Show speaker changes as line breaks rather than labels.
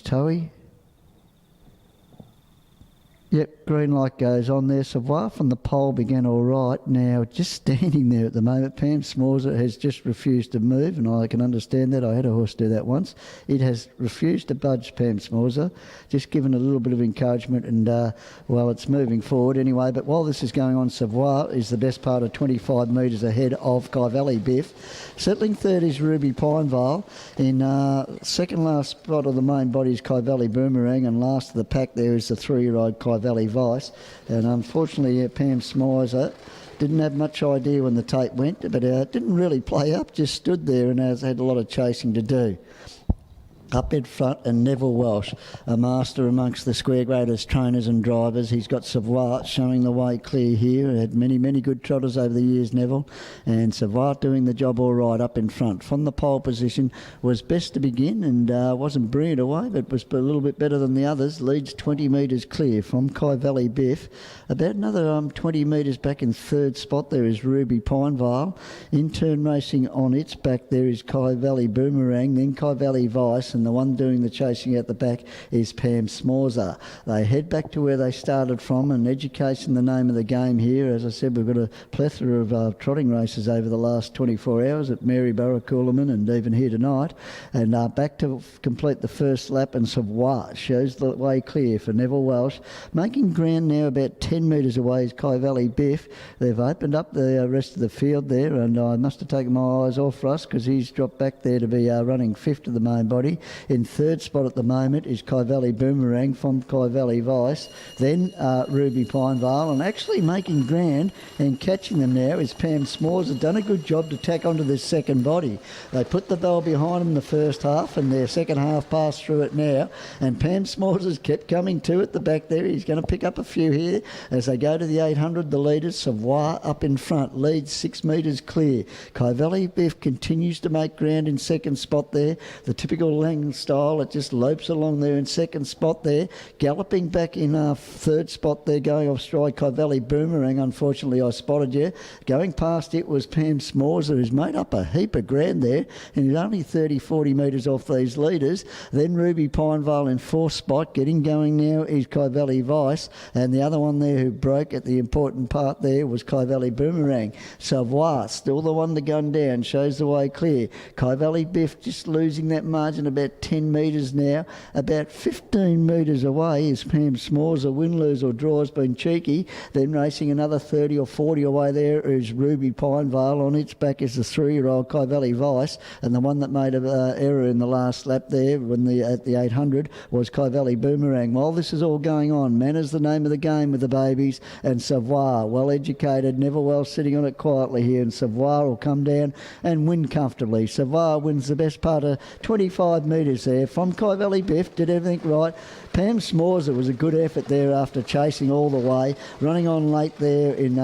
Towie. Yep, green light goes on there. Savoir from the pole began all right. Now, just standing there at the moment, Pam Smorza has just refused to move, and I can understand that. I had a horse do that once. It has refused to budge, Pam Smorza, just given a little bit of encouragement, and, well, it's moving forward anyway. But while this is going on, Savoir is the best part of 25 metres ahead of Kyvalley Biff. Settling third is Ruby Pinevale. In second last spot of the main body is Kyvalley Boomerang, and last of the pack there is the 3-year-old Kyvalley Vice. And unfortunately, Pam Smorza didn't have much idea when the tape went, but didn't really play up, just stood there and has had a lot of chasing to do. Up in front, and Neville Welsh, a master amongst the square graders, trainers and drivers. He's got Savoir showing the way clear here. Had many good trotters over the years, Neville, and Savoir doing the job all right up in front. From the pole position was best to begin, and wasn't brilliant away, but was a little bit better than the others. Leads 20 metres clear from Kyvalley Biff. About another 20 metres back in third spot there is Ruby Pinevale. In turn racing on its back there is Kyvalley Boomerang, then Kyvalley Vice, and the one doing the chasing at the back is Pam Smorza. They head back to where they started from, and education the name of the game here. As I said, we've got a plethora of trotting races over the last 24 hours at Maryborough, Coolaman, and even here tonight. And back to complete the first lap, and Savoir shows the way clear for Neville Welsh. Making ground now about 10 metres away is Kyvalley Biff. They've opened up the rest of the field there, and I must have taken my eyes off Russ because he's dropped back there to be running fifth of the main body. In third spot at the moment is Kyvalley Boomerang from Kyvalley Vice, then Ruby Pinevale, and actually making ground and catching them now is Pam Smorza. Done a good job to tack onto this second body. They put the bell behind them the first half, and their second half passed through it now, and Pam Smorza's kept coming to at the back there. He's going to pick up a few here as they go to the 800. The leaders, Savoir up in front, leads 6 metres clear. Kyvalley Biff continues to make ground in second spot there. The typical Lang style, it just lopes along there in second spot there. Galloping back in third spot there, going off stride, Kyvalley Boomerang. Unfortunately, I spotted you. Going past it was Pam Smorza, who's made up a heap of ground there, and he's only 30-40 metres off these leaders. Then Ruby Pinevale in fourth spot. Getting going now is Kyvalley Vice, and the other one there who broke at the important part there was Kyvalley Boomerang. Savoir, still the one to gun down, shows the way clear. Kyvalley Biff just losing that margin about 10 metres now. About 15 metres away is Pam Smorza. Win, lose or draw has been cheeky. Then racing another 30 or 40 away there is Ruby Pinevale. On its back is the 3-year-old Kyvalley Vice, and the one that made an error in the last lap there when at the 800 was Kyvalley Boomerang. While this is all going on, Manners the name of the game with the babies, and Savoir, well educated, Neville Welsh sitting on it quietly here, and Savoir will come down and win comfortably. Savoir wins the best part of 25 metres there from Kyvalley Biff. Did everything right. Pam Smorza was a good effort there after chasing all the way, running on late there in